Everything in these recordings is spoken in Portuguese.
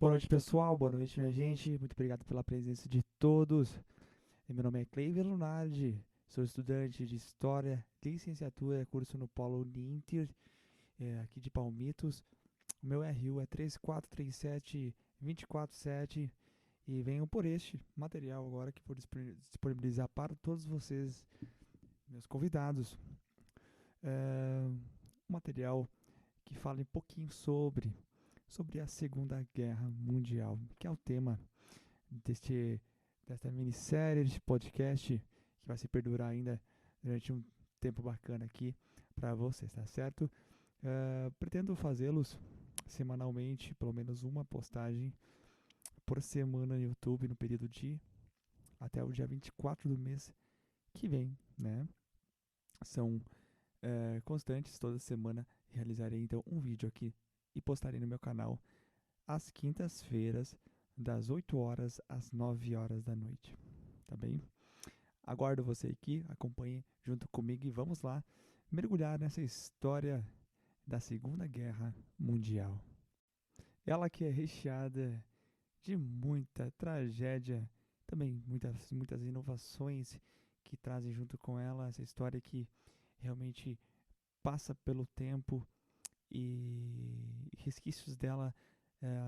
Boa noite, pessoal. Boa noite, minha gente. Muito obrigado pela presença de todos. Meu nome é Cleiver Lunardi. Sou estudante de História, licenciatura, curso no Polo Uninter, aqui de Palmitos. O meu RU é 3437-247 e venho por este material agora que vou disponibilizar para todos vocês, meus convidados. Um material que fala um pouquinho sobre a Segunda Guerra Mundial, que é o tema deste, desta minissérie, deste podcast, que vai se perdurar ainda durante um tempo bacana aqui para vocês, tá certo? Pretendo fazê-los semanalmente, pelo menos uma postagem por semana no YouTube, no período de até o dia 24 do mês que vem, né? São constantes, toda semana realizarei então um vídeo aqui e postarei no meu canal às quintas-feiras, das 8 horas às 9 horas da noite, tá bem? Aguardo você aqui, acompanhe junto comigo e vamos lá mergulhar nessa história da Segunda Guerra Mundial. Ela que é recheada de muita tragédia, também muitas inovações que trazem junto com ela essa história que realmente passa pelo tempo e resquícios dela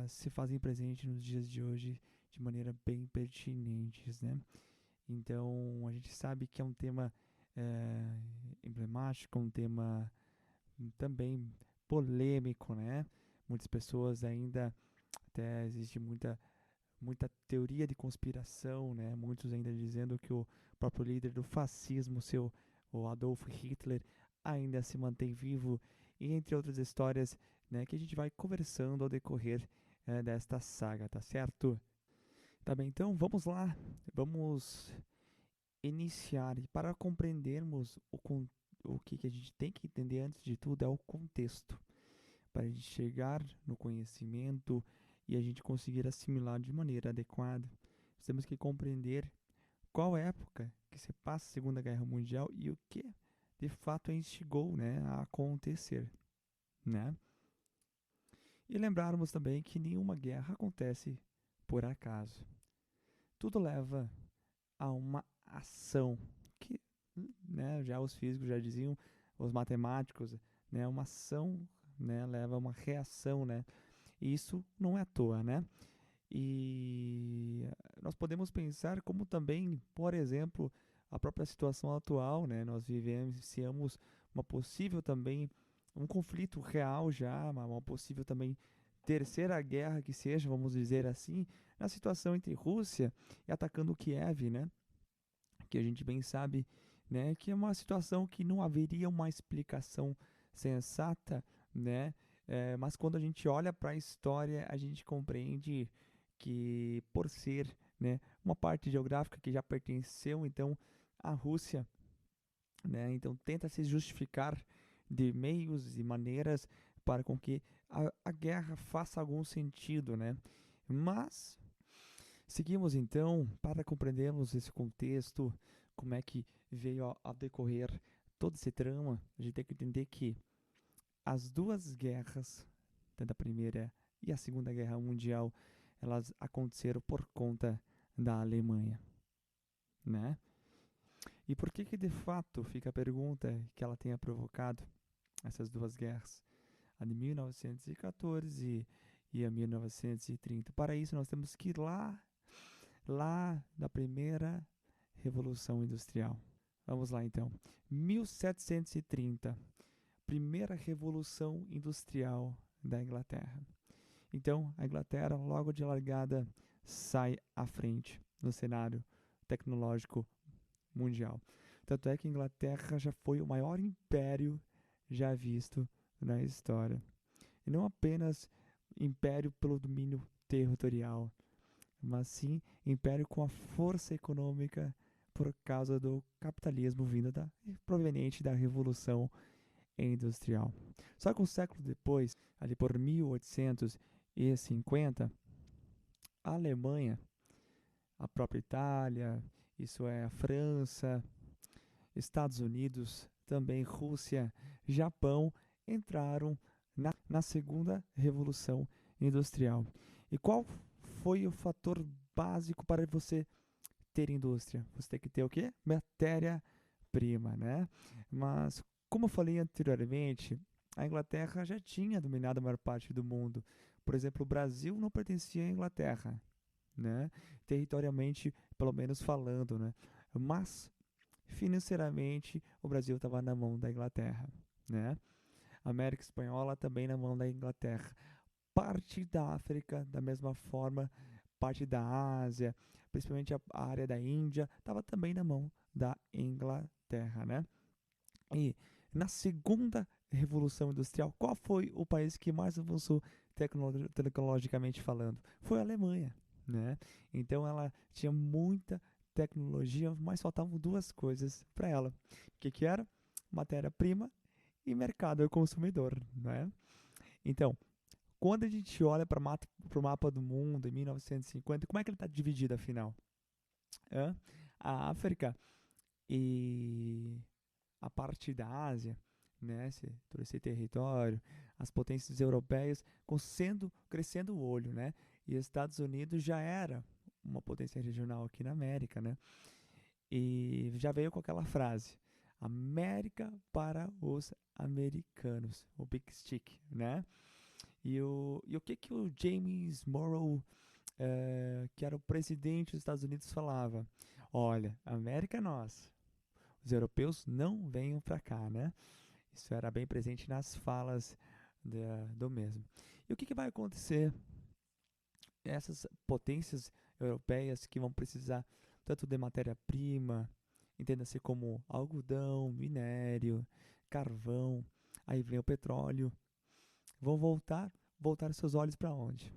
se fazem presente nos dias de hoje de maneira bem pertinentes, né? Então a gente sabe que é um tema emblemático, um tema também polêmico, né? Muitas pessoas ainda, até existe muita teoria de conspiração, né? Muitos ainda dizendo que o próprio líder do fascismo, o Adolf Hitler, ainda se mantém vivo, e entre outras histórias, né, que a gente vai conversando ao decorrer desta saga, tá certo? Tá bem, então vamos lá, vamos iniciar. E para compreendermos o que a gente tem que entender antes de tudo é o contexto, para a gente chegar no conhecimento e a gente conseguir assimilar de maneira adequada. Nós temos que compreender qual época que se passa a Segunda Guerra Mundial e o que de fato a instigou, né, a acontecer, né? E lembrarmos também que nenhuma guerra acontece por acaso. Tudo leva a uma ação que, né, já os físicos já diziam, os matemáticos, né, uma ação, né, leva a uma reação, né? E isso não é à toa, né? E nós podemos pensar como também, por exemplo, a própria situação atual, né? Nós vivenciamos uma possível também, um conflito real já, uma possível também terceira guerra que seja, vamos dizer assim, na situação entre Rússia e atacando Kiev, né? Que a gente bem sabe, né, que é uma situação que não haveria uma explicação sensata, né? Mas quando a gente olha para a história, a gente compreende que por ser, né, uma parte geográfica que já pertenceu então à Rússia, né, então tenta se justificar de meios e maneiras para com que a guerra faça algum sentido, né? Mas seguimos então para compreendermos esse contexto, como é que veio a decorrer todo esse trama. A gente tem que entender que as duas guerras, tanto a Primeira e a Segunda Guerra Mundial, elas aconteceram por conta da Alemanha, né? E por que de fato fica a pergunta que ela tenha provocado essas duas guerras, a de 1914 e a 1930? Para isso nós temos que ir lá da primeira Revolução Industrial. Vamos lá então. 1730, primeira Revolução Industrial da Inglaterra. Então, a Inglaterra, logo de largada, sai à frente no cenário tecnológico mundial. Tanto é que a Inglaterra já foi o maior império já visto na história. E não apenas império pelo domínio territorial, mas sim império com a força econômica por causa do capitalismo proveniente da Revolução Industrial. Só que um século depois, ali por 1850, a Alemanha, a própria Itália, isso é a França, Estados Unidos, também Rússia, Japão, entraram na segunda Revolução Industrial. E qual foi o fator básico para você ter indústria? Você tem que ter o quê? Matéria-prima, né? Mas, como eu falei anteriormente, a Inglaterra já tinha dominado a maior parte do mundo. Por exemplo, o Brasil não pertencia à Inglaterra, né? Territorialmente, pelo menos falando, né? Mas financeiramente o Brasil estava na mão da Inglaterra, né? A América Espanhola também na mão da Inglaterra. Parte da África da mesma forma, parte da Ásia, principalmente a área da Índia, estava também na mão da Inglaterra, né? E na segunda revolução industrial, qual foi o país que mais avançou tecnologicamente falando? Foi a Alemanha, né? Então ela tinha muita tecnologia, mas faltavam duas coisas para ela. O que que era? Matéria-prima e mercado consumidor, né? Então, quando a gente olha para o mapa do mundo em 1950, como é que ele está dividido afinal? Hã? A África e a parte da Ásia, né, todo esse território, as potências europeias crescendo o olho, né? E os Estados Unidos já era uma potência regional aqui na América, né? E já veio com aquela frase: América para os americanos, o Big Stick, né? E o que o James Morrow, que era o presidente dos Estados Unidos, falava? Olha, a América é nossa. Os europeus não venham para cá, né? Isso era bem presente nas falas do mesmo. E o que vai acontecer? Essas potências europeias que vão precisar tanto de matéria-prima, entenda-se como algodão, minério, carvão, aí vem o petróleo, vão voltar seus olhos para onde?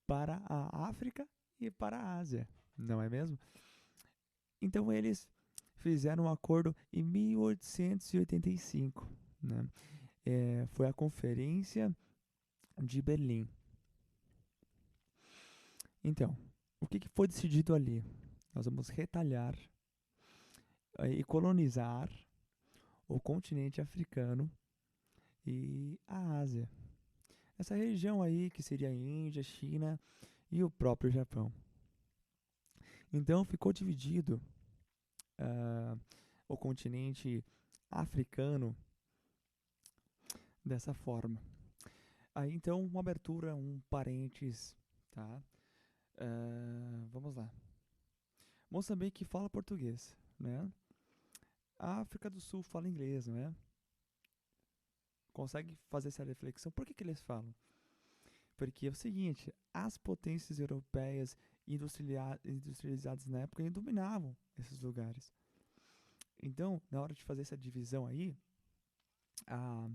Para a África e para a Ásia, não é mesmo? Então eles fizeram um acordo em 1885, né? Foi a Conferência de Berlim. Então, o que foi decidido ali? Nós vamos retalhar e colonizar o continente africano e a Ásia. Essa região aí que seria a Índia, China e o próprio Japão. Então ficou dividido o continente africano dessa forma. Aí então uma abertura, um parênteses, tá? Vamos lá. Moçambique fala português, né? A África do Sul fala inglês, não é? Consegue fazer essa reflexão? Por que eles falam? Porque é o seguinte, as potências europeias industrializadas na época dominavam esses lugares. Então, na hora de fazer essa divisão aí, a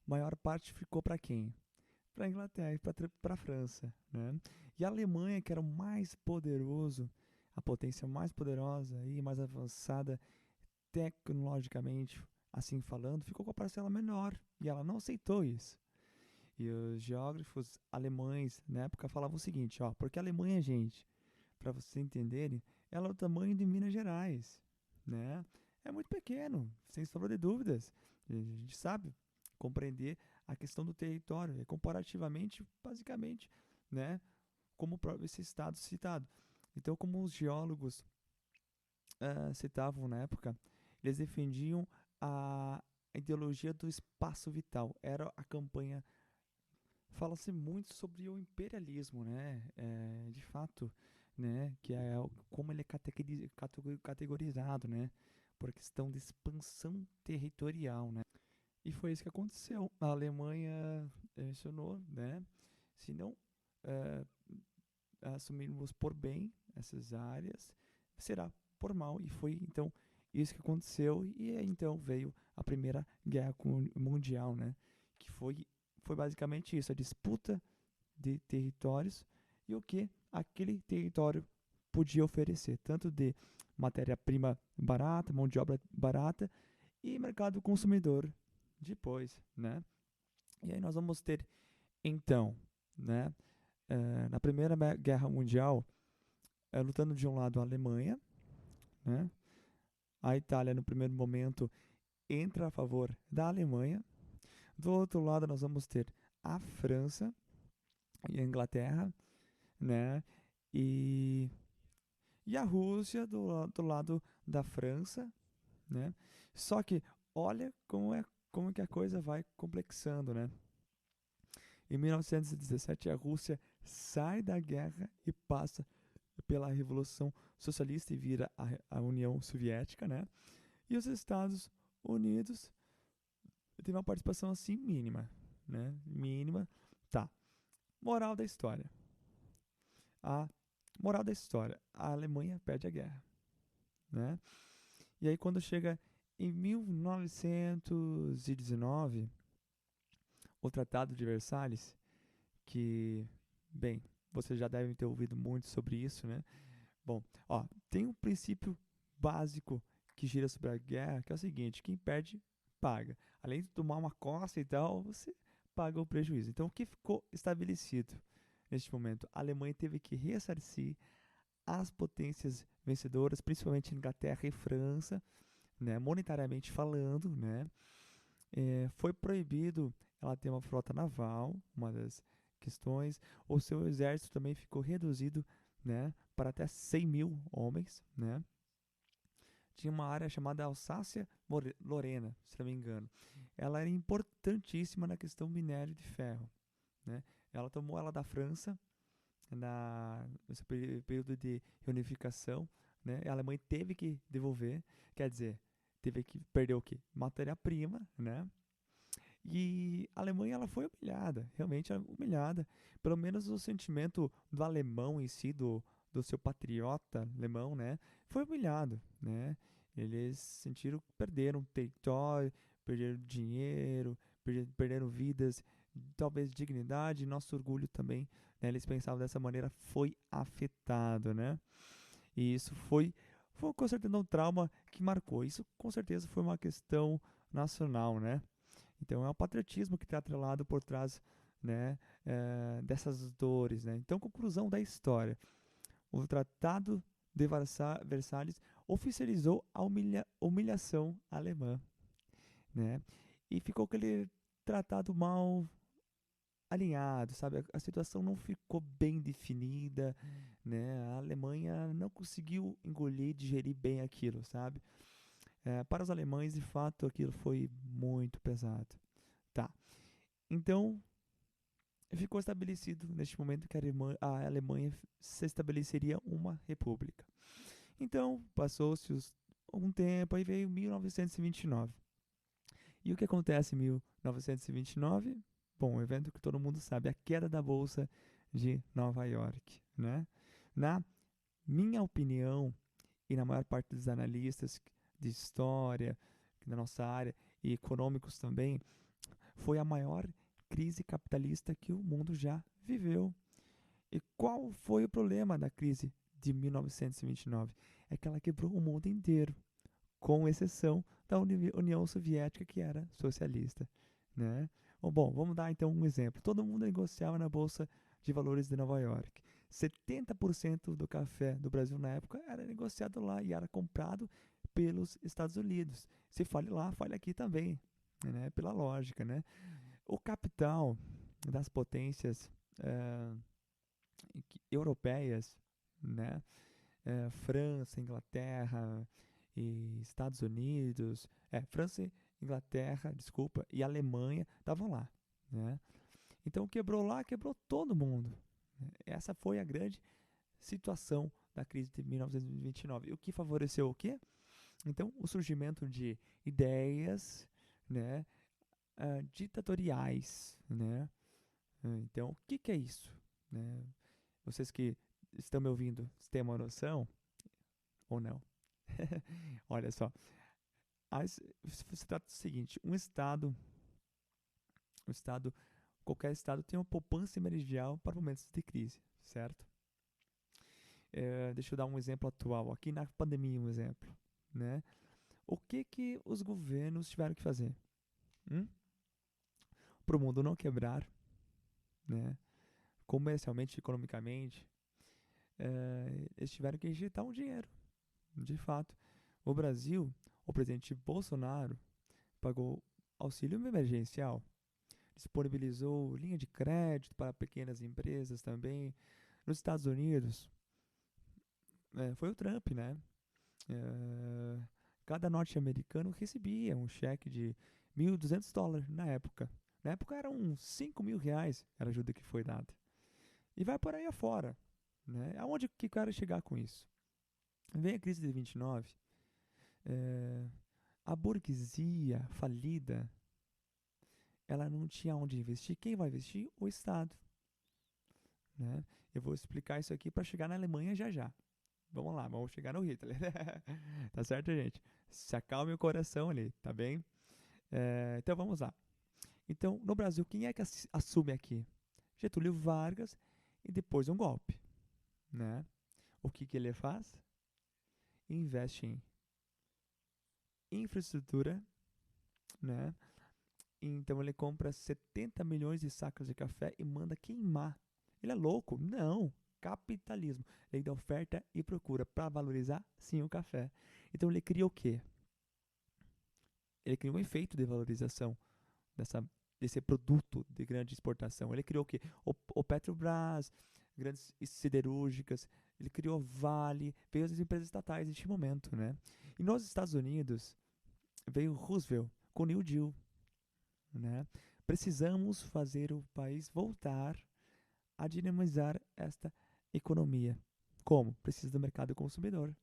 maior parte ficou para quem? Para a Inglaterra e para a França, né? E a Alemanha, que era o mais poderoso, a potência mais poderosa e mais avançada tecnologicamente, assim falando, ficou com a parcela menor e ela não aceitou isso. E os geógrafos alemães na época falavam o seguinte, ó, porque a Alemanha, gente, para vocês entenderem, ela é o tamanho de Minas Gerais, né? É muito pequeno, sem sombra de dúvidas. A gente sabe compreender a questão do território, é comparativamente, basicamente, né, como esse estado citado. Então, como os geólogos citavam na época, eles defendiam a ideologia do espaço vital. Era a campanha. Fala-se muito sobre o imperialismo, né? De fato, né? Que é como ele é categorizado, né? Por questão de expansão territorial, né? E foi isso que aconteceu. A Alemanha mencionou, né? Se não assumirmos por bem essas áreas, será por mal. E foi então isso que aconteceu. E aí, então veio a Primeira Guerra Mundial, né? Que foi basicamente isso, a disputa de territórios e o que aquele território podia oferecer, tanto de matéria-prima barata, mão de obra barata e mercado consumidor depois, né? E aí nós vamos ter, então, né, na Primeira Guerra Mundial, lutando de um lado a Alemanha, né? A Itália, no primeiro momento, entra a favor da Alemanha. Do outro lado, nós vamos ter a França e a Inglaterra, né? E, e a Rússia do lado da França, né? Só que olha como que a coisa vai complexando, né? Em 1917, a Rússia sai da guerra e passa pela Revolução Socialista e vira a União Soviética, né? E os Estados Unidos teve uma participação assim mínima, né? Mínima. Tá. Moral da história. A moral da história. A Alemanha perde a guerra, né? E aí quando chega em 1919, o Tratado de Versalhes, que, bem, vocês já devem ter ouvido muito sobre isso, né? Bom, ó, tem um princípio básico que gira sobre a guerra, que é o seguinte: quem perde, paga. Além de tomar uma coça e tal, você paga o prejuízo. Então, o que ficou estabelecido neste momento? A Alemanha teve que ressarcir as potências vencedoras, principalmente Inglaterra e França, né, monetariamente falando, né? Foi proibido ela ter uma frota naval, uma das questões. O seu exército também ficou reduzido, né, para até 100 mil homens, né? Tinha uma área chamada Alsácia-Lorena, se não me engano. Ela era importantíssima na questão minério de ferro, né? Ela tomou ela da França nesse período de reunificação, né? A Alemanha teve que devolver, quer dizer, teve que perder o quê? Matéria-prima, né? E a Alemanha ela foi humilhada, realmente humilhada. Pelo menos o sentimento do alemão em si, do seu patriota alemão, né? Foi humilhado, né? Eles sentiram que perderam território, perderam dinheiro, perderam vidas, talvez dignidade, nosso orgulho também, né? Eles pensavam dessa maneira, foi afetado, né? E isso foi com certeza um trauma que marcou. Isso com certeza foi uma questão nacional, né? Então é o patriotismo que está atrelado por trás, né, dessas dores, né? Então, conclusão da história: o Tratado de Versalhes oficializou a humilhação alemã, né? E ficou aquele tratado mal alinhado, sabe? A situação não ficou bem definida, né? A Alemanha não conseguiu engolir, digerir bem aquilo, sabe? Para os alemães, de fato, aquilo foi muito pesado. Tá. Então, ficou estabelecido neste momento que a Alemanha se estabeleceria uma república. Então, passou-se algum tempo, aí veio 1929. E o que acontece em 1929? Bom, um evento que todo mundo sabe, a queda da Bolsa de Nova York, né? Na minha opinião, e na maior parte dos analistas de história, da nossa área, e econômicos também, foi a maior crise capitalista que o mundo já viveu. E qual foi o problema da crise de 1929? É que ela quebrou o mundo inteiro, com exceção da União Soviética, que era socialista, né? Bom, vamos dar então um exemplo. Todo mundo negociava na Bolsa de Valores de Nova York. 70% do café do Brasil na época era negociado lá e era comprado pelos Estados Unidos. Se fale lá, fale aqui também, né? Pela lógica, né? O capital das potências eh, europeias, né? França, Inglaterra e Estados Unidos, França, Inglaterra, desculpa, e Alemanha estavam lá, né? Então quebrou lá, quebrou todo mundo. Essa foi a grande situação da crise de 1929. O que favoreceu o quê? Então o surgimento de ideias, né, ditatoriais, né? Então o que é isso, né? Vocês que estão me ouvindo, têm uma noção ou não? Olha só, se trata do seguinte: um estado, qualquer estado tem uma poupança emergencial para momentos de crise, certo? Deixa eu dar um exemplo atual aqui na pandemia, um exemplo, né? O que os governos tiveram que fazer? Para o mundo não quebrar, né? Comercialmente, economicamente, eles tiveram que injetar um dinheiro, de fato. O Brasil, o presidente Bolsonaro pagou auxílio emergencial. disponibilizou linha de crédito para pequenas empresas também. Nos Estados Unidos, foi o Trump, né? Eh, Cada norte-americano recebia um cheque de US$ 1.200 na época. Na época eram uns R$ 5.000, era a ajuda que foi dada. E vai por aí afora, né? Aonde que eu quero chegar com isso? Vem a crise de 29, eh, a burguesia falida, ela não tinha onde investir. Quem vai investir? O Estado, né? Eu vou explicar isso aqui para chegar na Alemanha já já. Vamos lá, vamos chegar no Hitler. Tá certo, gente? Se acalme o coração ali, tá bem? Então vamos lá. Então, no Brasil, quem é que assume aqui? Getúlio Vargas e depois um golpe, né? O que que ele faz? Investe em infraestrutura, né? Então ele compra 70 milhões de sacas de café e manda queimar. Ele é louco? Não. Capitalismo. Lei da oferta e procura para valorizar, sim, o café. Então ele cria o quê? Ele cria um efeito de valorização desse produto de grande exportação. Ele criou o quê? O Petrobras, grandes siderúrgicas, ele criou Vale, veio as empresas estatais neste momento, né? E nos Estados Unidos veio Roosevelt com o New Deal, né? Precisamos fazer o país voltar a dinamizar esta economia. Como? Precisa do mercado consumidor.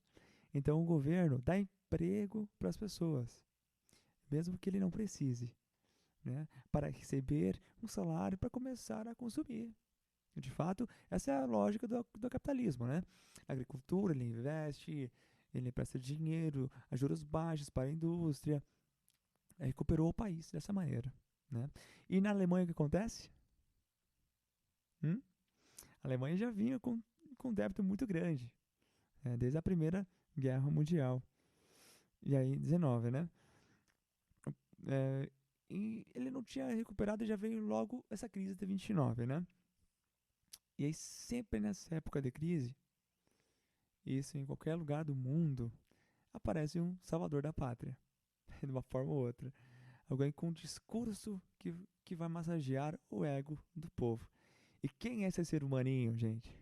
Então o governo dá emprego para as pessoas, mesmo que ele não precise, né? Para receber um salário para começar a consumir. De fato, essa é a lógica do capitalismo, né? Na agricultura, ele investe, ele empresta dinheiro a juros baixos para a indústria, recuperou o país dessa maneira, né? E na Alemanha o que acontece? Hum? A Alemanha já vinha com um débito muito grande, desde a Primeira Guerra Mundial. E aí, 19, né? É, e ele não tinha recuperado e já veio logo essa crise de 29, né? E aí, sempre nessa época de crise, isso em qualquer lugar do mundo, aparece um salvador da pátria, de uma forma ou outra. Alguém com um discurso que vai massagear o ego do povo. E quem é esse ser humaninho, gente?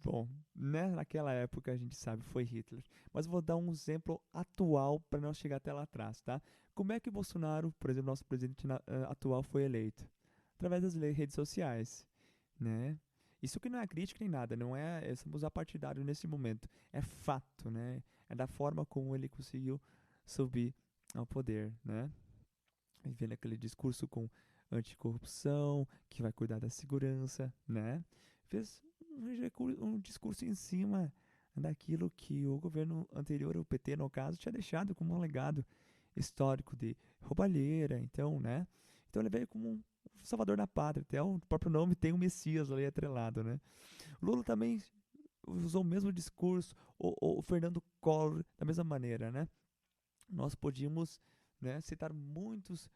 Bom, né, naquela época a gente sabe foi Hitler. Mas vou dar um exemplo atual para não chegar até lá atrás, tá? Como é que Bolsonaro, por exemplo, nosso presidente atual foi eleito? Através das redes sociais, né? Isso que não é crítica nem nada, não é, somos apartidários nesse momento. É fato, né? É da forma como ele conseguiu subir ao poder, né? E vendo aquele discurso com anticorrupção, que vai cuidar da segurança, né? Fez um discurso em cima daquilo que o governo anterior, o PT no caso, tinha deixado como um legado histórico de roubalheira, então, né? Então ele veio como um salvador da pátria, até o próprio nome tem um Messias ali atrelado, né? Lula também usou o mesmo discurso, o Fernando Collor da mesma maneira, né? Nós podíamos, né, citar muitas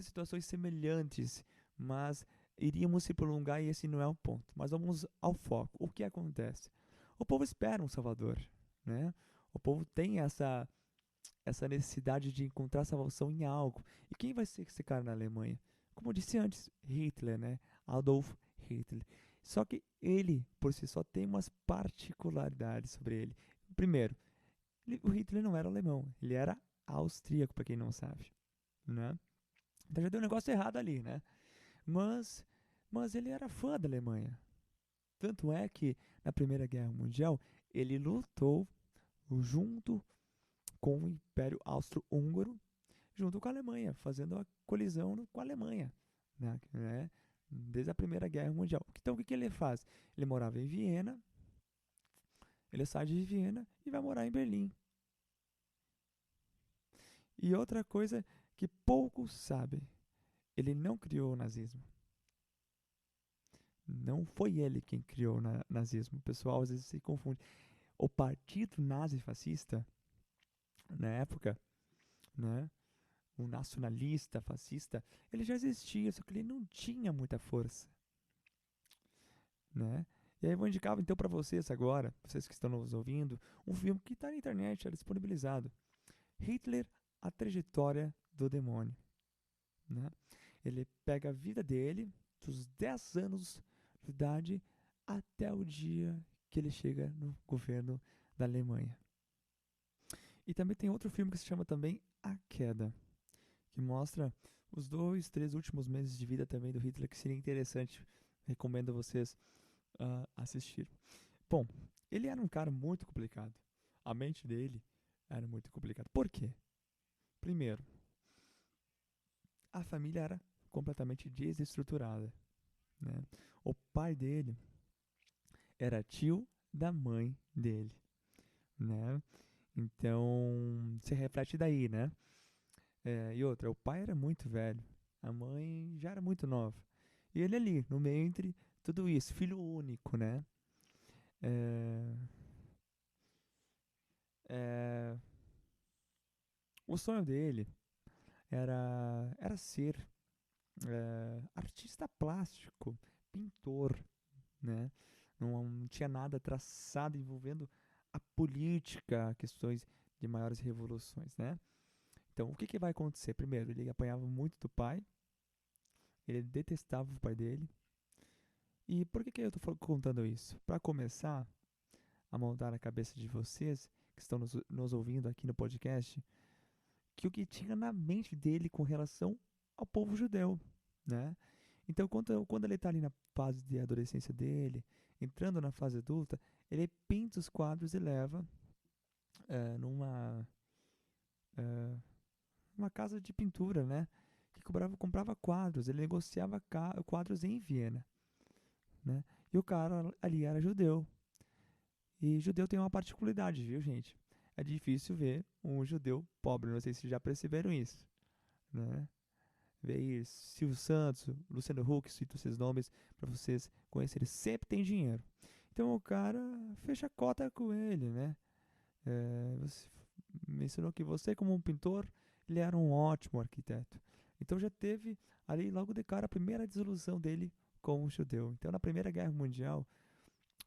situações semelhantes, mas iríamos se prolongar e esse não é o ponto. Mas vamos ao foco. O que acontece? O povo espera um salvador, né? O povo tem essa necessidade de encontrar salvação em algo. E quem vai ser esse cara na Alemanha? Como eu disse antes, Hitler, né? Adolf Hitler. Só que ele, por si só, tem umas particularidades sobre ele. Primeiro, o Hitler não era alemão, ele era austríaco, para quem não sabe, né? Então já deu um negócio errado ali, né? Mas, mas ele era fã da Alemanha. Tanto é que na Primeira Guerra Mundial ele lutou junto com o Império Austro-Húngaro, junto com a Alemanha, fazendo a colisão com a Alemanha, né? Desde a Primeira Guerra Mundial. Então o que ele faz? Ele morava em Viena, ele sai de Viena e vai morar em Berlim. E outra coisa que poucos sabem, ele não criou o nazismo. Não foi ele quem criou o nazismo. O pessoal às vezes se confunde. O partido nazi-fascista, na época, né, o nacionalista fascista, ele já existia, só que ele não tinha muita força, né? E aí eu vou indicar então para vocês agora, vocês que estão nos ouvindo, um filme que está na internet, é disponibilizado. Hitler, a trajetória do demônio. né? Ele pega a vida dele, dos 10 anos de idade até o dia que ele chega no governo da Alemanha. E também tem outro filme que se chama também A Queda, que mostra os 2, 3 últimos meses de vida também do Hitler, que seria interessante. Recomendo a vocês assistir. Bom, ele era um cara muito complicado. A mente dele era muito complicada. Por quê? Primeiro, a família era completamente desestruturada, né? O pai dele era tio da mãe dele, né? Então, se reflete daí, né? E outra, o pai era muito velho, a mãe já era muito nova. E ele ali, no meio entre tudo isso, filho único, né? É, é, o sonho dele era ser artista plástico, pintor, né? Não tinha nada traçado envolvendo a política, questões de maiores revoluções, né? Então, o que vai acontecer? Primeiro, ele apanhava muito do pai, ele detestava o pai dele. E por que eu estou contando isso? Para começar a montar na cabeça de vocês que estão nos ouvindo aqui no podcast, que o que tinha na mente dele com relação ao povo judeu, né? Então, quando ele está ali na fase de adolescência dele, entrando na fase adulta, ele pinta os quadros e leva numa uma casa de pintura, né? Que comprava quadros, ele negociava quadros em Viena, né? E o cara ali era judeu. E judeu tem uma particularidade, viu, gente? É difícil ver um judeu pobre, não sei se já perceberam isso, né? Ver aí Silvio Santos, Luciano Huck, cito esses nomes para vocês conhecerem, sempre tem dinheiro. Então o cara fecha cota com ele, né? Você mencionou que você, como um pintor, ele era um ótimo arquiteto. Então já teve ali logo de cara a primeira desilusão dele com o judeu. Então na Primeira Guerra Mundial,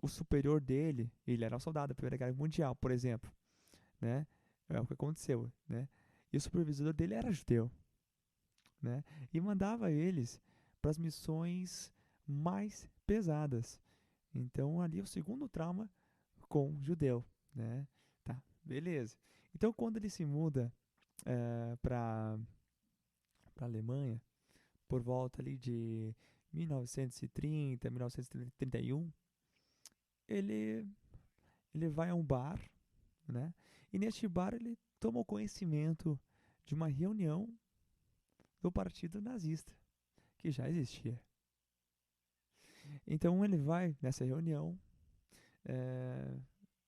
o superior dele, ele era um soldado da Primeira Guerra Mundial, por exemplo, né? É o que aconteceu, né? E o supervisor dele era judeu, né? E mandava eles para as missões mais pesadas. Então ali é o segundo trauma com judeu, né? Tá, beleza. Então quando ele se muda para a Alemanha, por volta ali de 1930, 1931, ele, ele vai a um bar, né? E neste bar ele tomou conhecimento de uma reunião do Partido Nazista, que já existia. Então ele vai nessa reunião, é,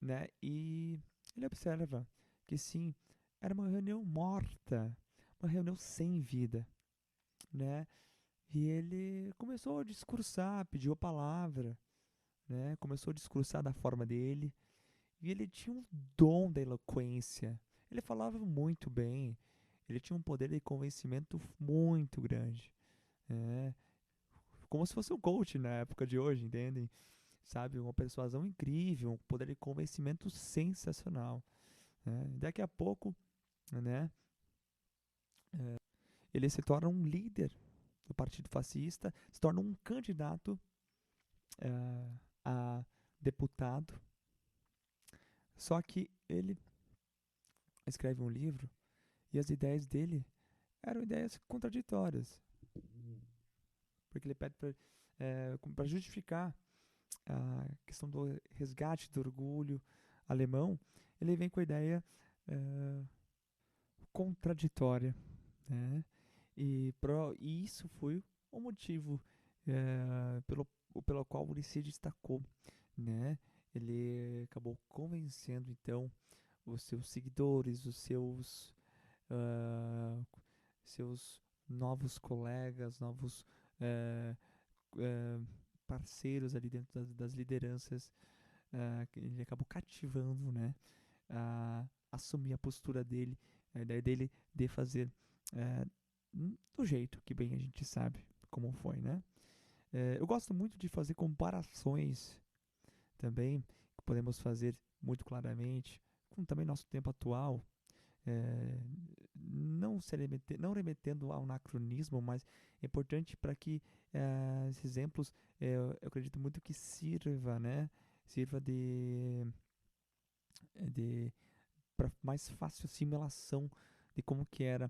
né? E ele observa que sim, era uma reunião morta, uma reunião sem vida, né? E ele começou a discursar, pediu a palavra, né? Começou a discursar da forma dele. E ele tinha um dom da eloquência. Ele falava muito bem. Ele tinha um poder de convencimento muito grande. Né? Como se fosse um coach na época de hoje, entendem? Sabe? Uma persuasão incrível, um poder de convencimento sensacional. Né? Daqui a pouco, né? Ele se torna um líder do Partido Fascista, se torna um candidato a deputado. Só que ele escreve um livro e as ideias dele eram ideias contraditórias. Porque ele pede para justificar a questão do resgate do orgulho alemão, ele vem com a ideia contraditória, né? E isso foi o motivo pelo qual ele se destacou, né? Ele acabou convencendo então os seus seguidores, os ah, seus novos colegas, novos eh, eh, parceiros ali dentro das lideranças, ele acabou cativando, né, a assumir a postura dele, a ideia dele de fazer eh, do jeito que bem a gente sabe como foi, né? Eu gosto muito de fazer comparações também, que podemos fazer muito claramente com também nosso tempo atual. é, não remetendo ao anacronismo, mas é importante para que esses exemplos, eu acredito muito que sirva, né? Sirva de para mais fácil assimilação de como que era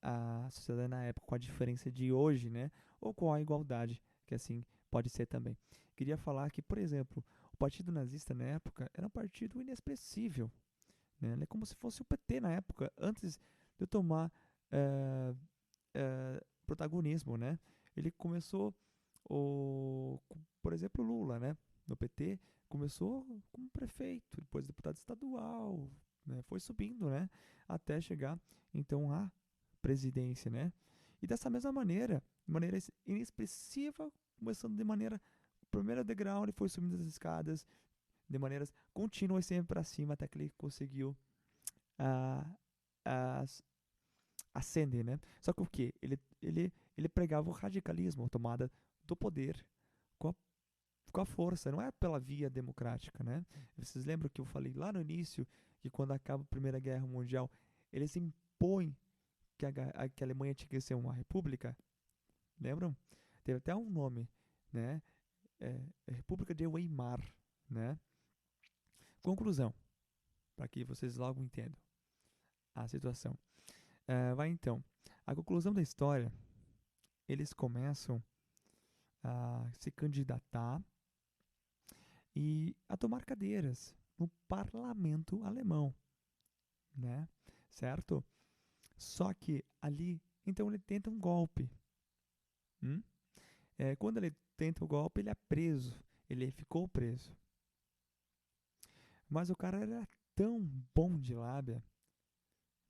a sociedade na época, com a diferença de hoje, né? Ou com a igualdade, que assim pode ser também. Queria falar que, por exemplo, o Partido Nazista na época era um partido inexpressível, né? Ele é como se fosse o PT na época, antes de tomar eh, protagonismo, né? Ele começou, por exemplo, Lula, né? No PT, começou como prefeito, depois deputado estadual, né? Foi subindo, né? Até chegar, então, à presidência, né? E dessa mesma maneira, de maneira inexpressiva, começando de maneira, primeiro degrau, ele foi subindo as escadas, de maneiras contínuas, sempre para cima, até que ele conseguiu ah, as ascender, né? Só que o quê? Ele pregava o radicalismo, a tomada do poder com a, com a força, não é pela via democrática, né? Vocês lembram que eu falei lá no início que quando acaba a Primeira Guerra Mundial, eles impõem que a Alemanha tinha que ser uma república? Lembram? Teve até um nome, né? República de Weimar, né? Conclusão, para que vocês logo entendam a situação. Vai então. A conclusão da história, eles começam a se candidatar e a tomar cadeiras no parlamento alemão, né? Certo? Só que ali, então ele tenta um golpe. Hum? Quando ele tenta o golpe, ele é preso. Ele ficou preso. Mas o cara era tão bom de lábia,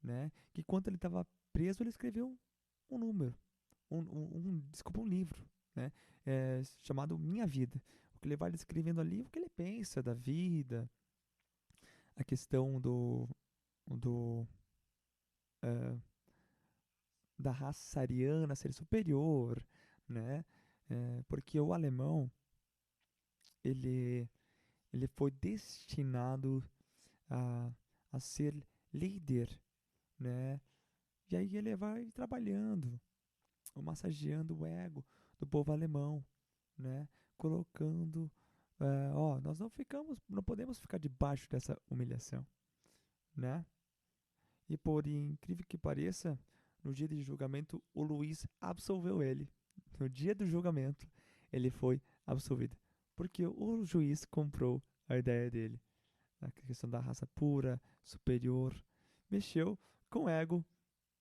né? Que quando ele estava preso, ele escreveu um número, desculpa, um livro, né? Chamado Minha Vida. O que ele vai descrevendo ali, o que ele pensa da vida, a questão do eh, da raça ariana ser superior, né? Porque o alemão ele ele foi destinado a, a ser líder, né? E aí ele vai trabalhando, massageando o ego do povo alemão, né? Colocando, nós não podemos ficar debaixo dessa humilhação, né? E por incrível que pareça, no dia de julgamento, o Luiz absolveu ele. No dia do julgamento, ele foi absolvido. Porque o juiz comprou a ideia dele. A questão da raça pura, superior. Mexeu com o ego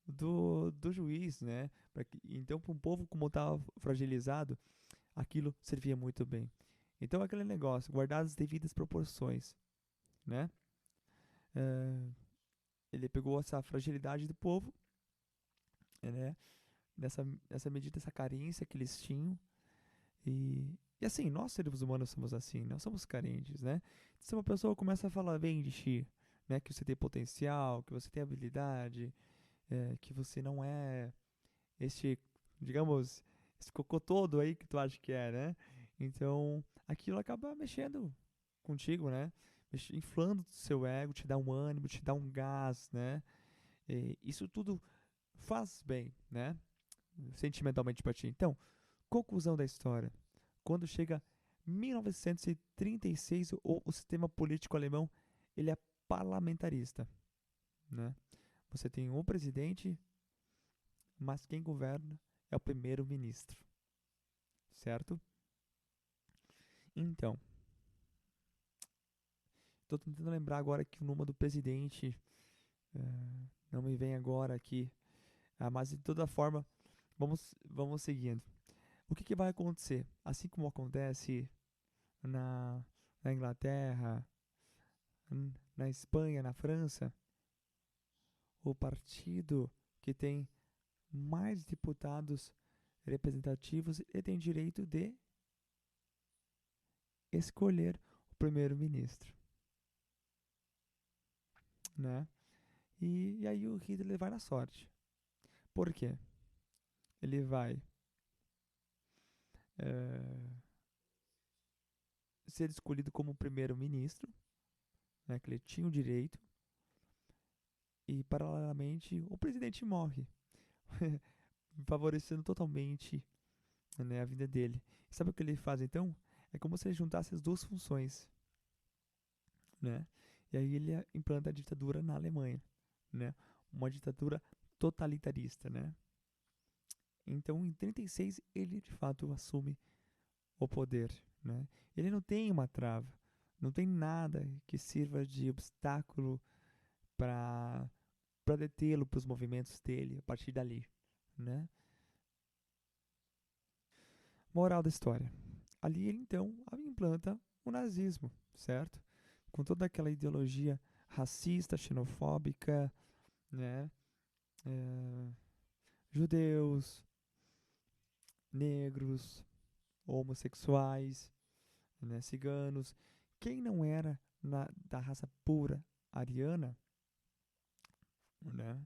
do juiz, né? Então, para um povo como estava fragilizado, aquilo servia muito bem. Então, aquele negócio, guardar as devidas proporções, né? Eh, ele pegou essa fragilidade do povo, né? Nessa medida, essa carência que eles tinham. E assim, nós seres humanos somos assim, nós somos carentes, né? Se uma pessoa começa a falar bem de ti, né? Que você tem potencial, que você tem habilidade, que você não é este, digamos, esse cocô todo aí que tu acha que é, né? Então, aquilo acaba mexendo contigo, né? Inflando o seu ego, te dá um ânimo, te dá um gás, né? E isso tudo faz bem, né? Sentimentalmente pra ti. Então, conclusão da história. Quando chega 1936, o sistema político alemão ele é parlamentarista, né? Você tem um presidente, mas quem governa é o primeiro-ministro, certo? Então, estou tentando lembrar agora que o nome do presidente não me vem agora aqui, mas de toda forma, vamos seguindo. O que vai acontecer? Assim como acontece na, na Inglaterra, na Espanha, na França, o partido que tem mais deputados representativos ele tem direito de escolher o primeiro-ministro, né? E aí o Hitler vai na sorte. Por quê? Ele vai eh, ser escolhido como primeiro-ministro, né? Que ele tinha o direito. e paralelamente o presidente morre, favorecendo totalmente, né, a vida dele. E sabe o que ele faz então? É como se ele juntasse as duas funções, né? E aí ele implanta a ditadura na Alemanha, né? Uma ditadura totalitarista, né? Então, em 36 ele de fato assume o poder, né? Ele não tem uma trava, não tem nada que sirva de obstáculo para detê-lo para os movimentos dele a partir dali, né? Moral da história. Ali ele então implanta o nazismo, certo? Com toda aquela ideologia racista, xenofóbica, né? É, judeus, negros, homossexuais, né? Ciganos. Quem não era da raça pura ariana, né?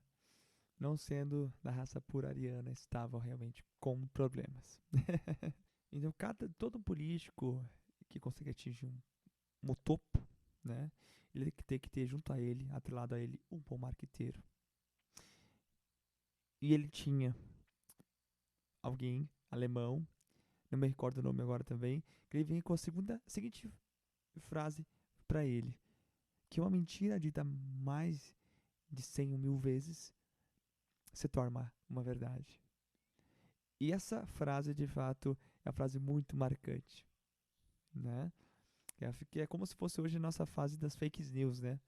Não sendo da raça pura ariana, estavam realmente com problemas. Então, todo político que consegue atingir um topo, né? Ele tem que ter junto a ele, atrelado a ele, um bom marqueteiro. E ele tinha alguém alemão, não me recordo o nome agora também, que ele vem com a seguinte frase para ele, que uma mentira dita mais de 100 mil vezes se torna uma verdade. E essa frase, de fato, é uma frase muito marcante, né? Que é como se fosse hoje a nossa fase das fake news, né?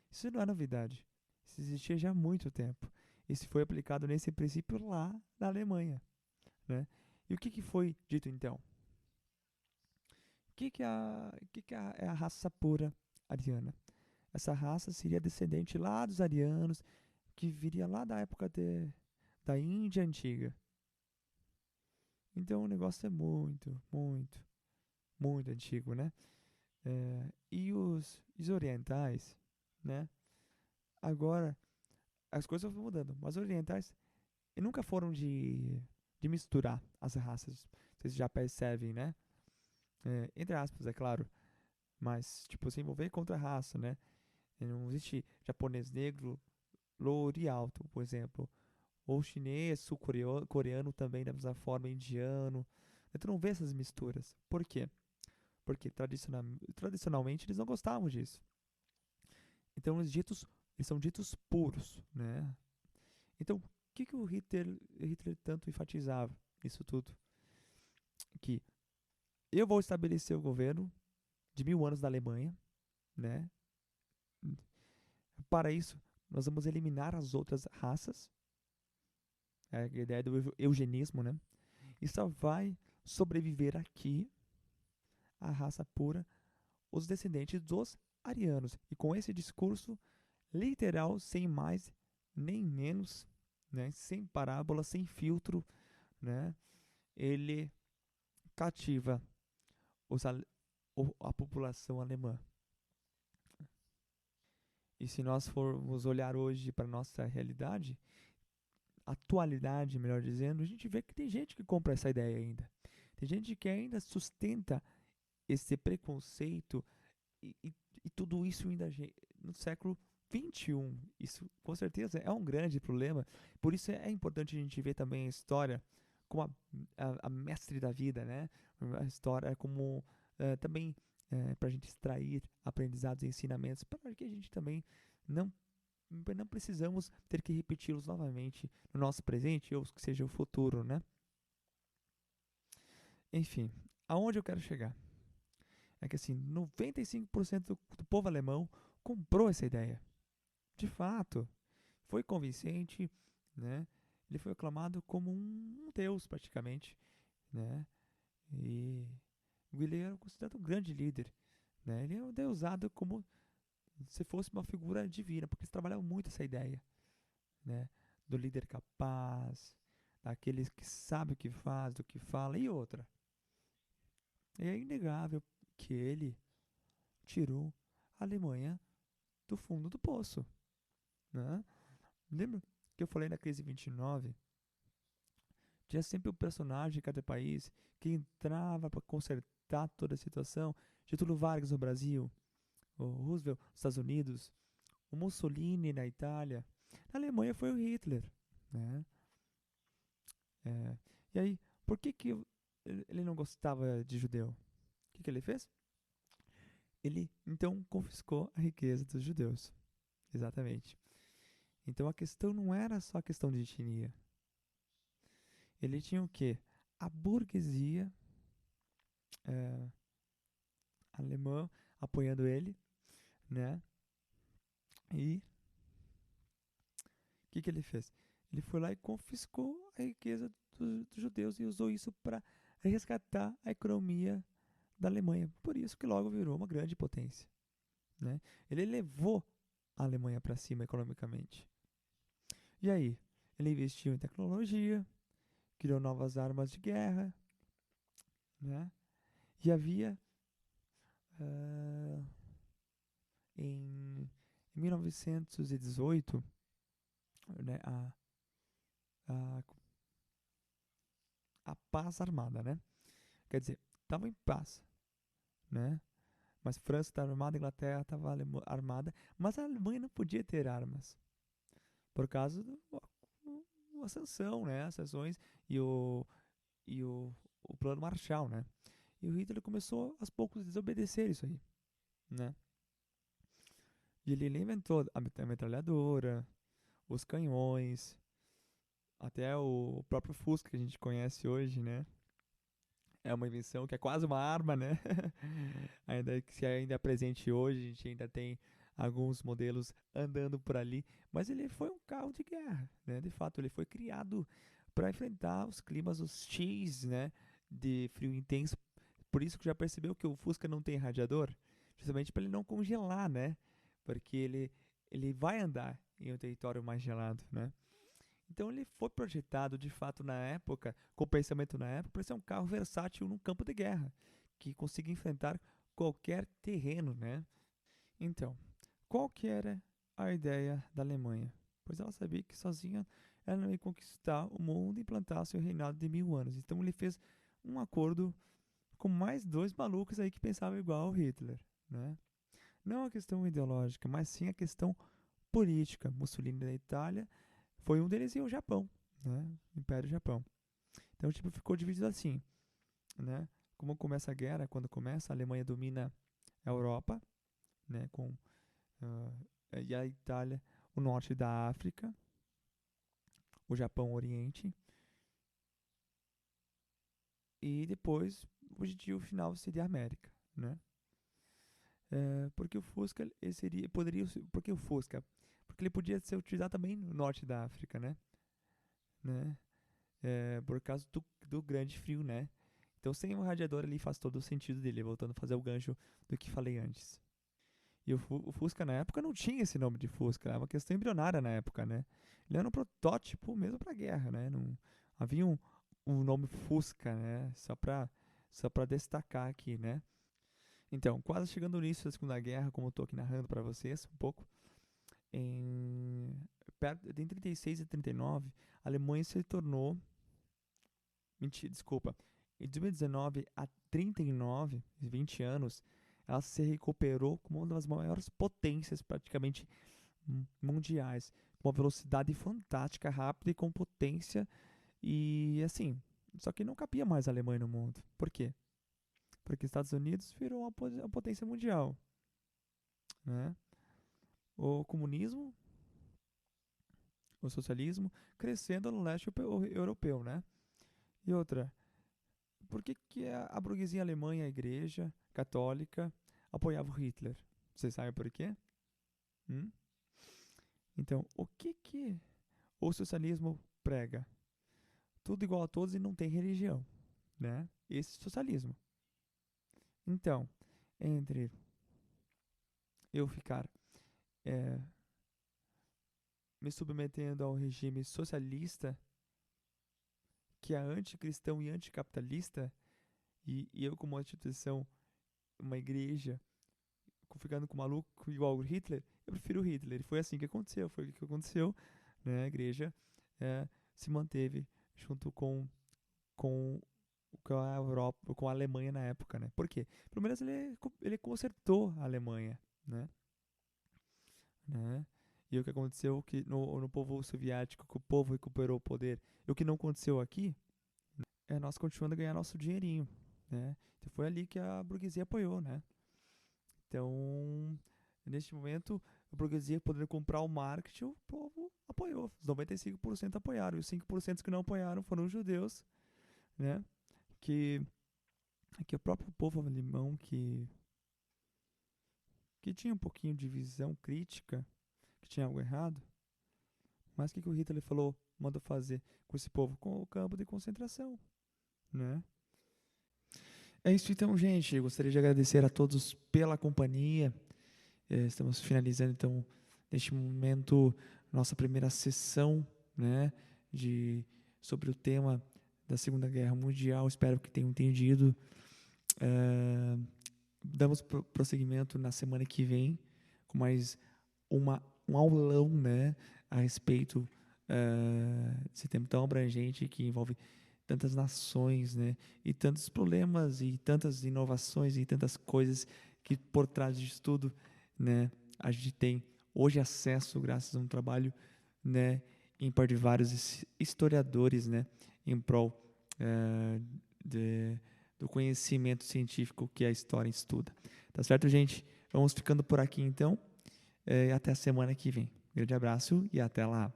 Isso não é novidade. Isso existia já há muito tempo. Isso foi aplicado nesse princípio lá na Alemanha, né? E o que foi dito então? É a raça pura ariana? Essa raça seria descendente lá dos arianos, que viria lá da época da Índia antiga. Então o negócio é muito, muito, muito antigo, né? E os orientais, né? Agora as coisas vão mudando, mas os orientais nunca foram de misturar as raças. Vocês já percebem, né? Entre aspas, é claro. Mas, tipo, se envolver contra a raça, né? Não existe japonês negro, louro e alto, por exemplo. Ou chinês, sul-coreano também, da mesma forma, indiano. Tu não vê essas misturas. Por quê? Porque tradicionalmente eles não gostavam disso. Então eles são ditos puros, né? Então, o que o Hitler tanto enfatizava nisso tudo? Que eu vou estabelecer o governo de 1000 anos da Alemanha, né? Para isso, nós vamos eliminar as outras raças, é a ideia do eugenismo, né? E só vai sobreviver aqui a raça pura, os descendentes dos arianos. E com esse discurso literal, sem mais nem menos, né? Sem parábola, sem filtro, né? Ele cativa a população alemã. E se nós formos olhar hoje para a nossa realidade, atualidade, melhor dizendo, a gente vê que tem gente que compra essa ideia ainda. Tem gente que ainda sustenta esse preconceito e tudo isso ainda no século XXI. Isso com certeza é um grande problema. Por isso é importante a gente ver também a história como a mestre da vida, né? A história como também para a gente extrair aprendizados e ensinamentos para que a gente também não não precisamos ter que repeti-los novamente no nosso presente ou que seja o futuro, né? Enfim, aonde eu quero chegar? É que assim, 95% do povo alemão comprou essa ideia. De fato, foi convincente, né? Ele foi aclamado como um deus praticamente, né? E Guilherme era considerado um grande líder, né? Ele é deusado como se fosse uma figura divina, porque eles trabalhavam muito essa ideia, né? Do líder capaz, daqueles que sabe o que faz, do que fala e outra. E é inegável que ele tirou a Alemanha do fundo do poço, né? Lembra que eu falei na crise 29? Tinha sempre um personagem de cada país que entrava para consertar toda a situação. Getúlio Vargas no Brasil, o Roosevelt nos Estados Unidos, o Mussolini na Itália, Na Alemanha foi o Hitler, né? É, e aí, por que que ele não gostava de judeu? O que que ele fez? Ele, então, confiscou a riqueza dos judeus. Exatamente. Então, a questão não era só a questão de etnia. Ele tinha o quê? A burguesia é, alemã apoiando ele, né? E o que que ele fez? Ele foi lá e confiscou a riqueza dos judeus e usou isso para resgatar a economia da Alemanha. Por isso que logo virou uma grande potência, né? Ele levou a Alemanha para cima economicamente. E aí? Ele investiu em tecnologia, criou novas armas de guerra, né? E havia ah, em 1918, né, a, a paz armada, né? Quer dizer, estava em paz, né? Mas França estava armada, Inglaterra estava armada, mas a Alemanha não podia ter armas por causa da sanção, né? As sanções e e o plano Marshall, né? E o Hitler começou aos poucos a desobedecer isso aí, né? E ele inventou a metralhadora, os canhões, até o próprio Fusca que a gente conhece hoje, né? É uma invenção que é quase uma arma, né? Ainda que se ainda é presente hoje, a gente ainda tem alguns modelos andando por ali, mas ele foi um carro de guerra, né? De fato, ele foi criado para enfrentar os climas hostis, né? De frio intenso. Por isso que já percebeu que o Fusca não tem radiador, justamente para ele não congelar, né? Porque ele vai andar em um território mais gelado, né? Então ele foi projetado de fato na época, com o pensamento na época, para ser um carro versátil no campo de guerra, que consiga enfrentar qualquer terreno, né? Então, qual que era a ideia da Alemanha? Pois ela sabia que sozinha ela não ia conquistar o mundo e implantar seu reinado de 1000 anos. Então ele fez um acordo com mais dois malucos aí que pensavam igual ao Hitler, né? Não a questão ideológica, mas sim a questão política. Mussolini da Itália foi um deles e o Japão, né? O Império Japão. Então, tipo, ficou dividido assim, né? Como começa a guerra, quando começa, a Alemanha domina a Europa, né? E a Itália, o norte da África, o Japão, o Oriente. E depois, o objetivo final seria a América, né? Porque o Fusca ele seria, poderia, porque o Fusca, porque ele podia ser utilizado também no norte da África, né? Por causa do grande frio, né? Então, sem o radiador ali faz todo o sentido dele, voltando a fazer o gancho do que falei antes. E o Fusca na época não tinha esse nome de Fusca, era uma questão embrionária na época, né? Ele era um protótipo mesmo para guerra, né? Não havia um nome Fusca, né? Só para destacar aqui, né? Então, quase chegando no início da Segunda Guerra, como eu tô aqui narrando para vocês um pouco, em, em 36 e 39, a Alemanha se tornou. Mentira, desculpa. Em 2019 a 39, 20 anos, ela se recuperou como uma das maiores potências praticamente mundiais, com uma velocidade fantástica, rápida e com potência e assim, só que não cabia mais a Alemanha no mundo. Por quê? Porque os Estados Unidos virou uma potência mundial, né? O comunismo, o socialismo crescendo no leste europeu, né? E outra, por que, que a burguesia alemã e a igreja católica apoiavam Hitler? Vocês sabem por quê? Hum? Então, o que, que o socialismo prega? Tudo igual a todos e não tem religião, né? Esse é socialismo. Então, entre eu ficar é, me submetendo ao regime socialista, que é anticristão e anticapitalista, e eu como uma instituição, uma igreja, ficando com maluco igual o Hitler, eu prefiro o Hitler. E foi assim que aconteceu, foi o que aconteceu, né? A igreja se manteve junto com, com a Europa, com a Alemanha na época, né? Por quê? Pelo menos ele consertou a Alemanha, né? né? E o que aconteceu que no povo soviético, que o povo recuperou o poder. E o que não aconteceu aqui é nós continuando a ganhar nosso dinheirinho, né? Então foi ali que a burguesia apoiou, né? Então, neste momento, a burguesia podendo comprar o marketing, o povo apoiou. Os 95% apoiaram. E os 5% que não apoiaram foram os judeus, né? Que, que o próprio povo alemão que tinha um pouquinho de visão crítica, que tinha algo errado. Mas o que o Hitler falou, mandou fazer com esse povo? Com o campo de concentração, né? É isso então, gente. Eu gostaria de agradecer a todos pela companhia. Estamos finalizando, então, neste momento, nossa primeira sessão, né, sobre o tema da Segunda Guerra Mundial. Espero que tenham entendido. Damos prosseguimento na semana que vem com mais um aulão, né, a respeito desse tema tão abrangente que envolve tantas nações, né, e tantos problemas e tantas inovações e tantas coisas que por trás disso tudo, né, a gente tem hoje acesso graças a um trabalho, né, ímpar de vários historiadores, né, em prol do conhecimento científico que a história estuda. Tá certo, gente? Vamos ficando por aqui então. Até a semana que vem. Grande abraço e até lá.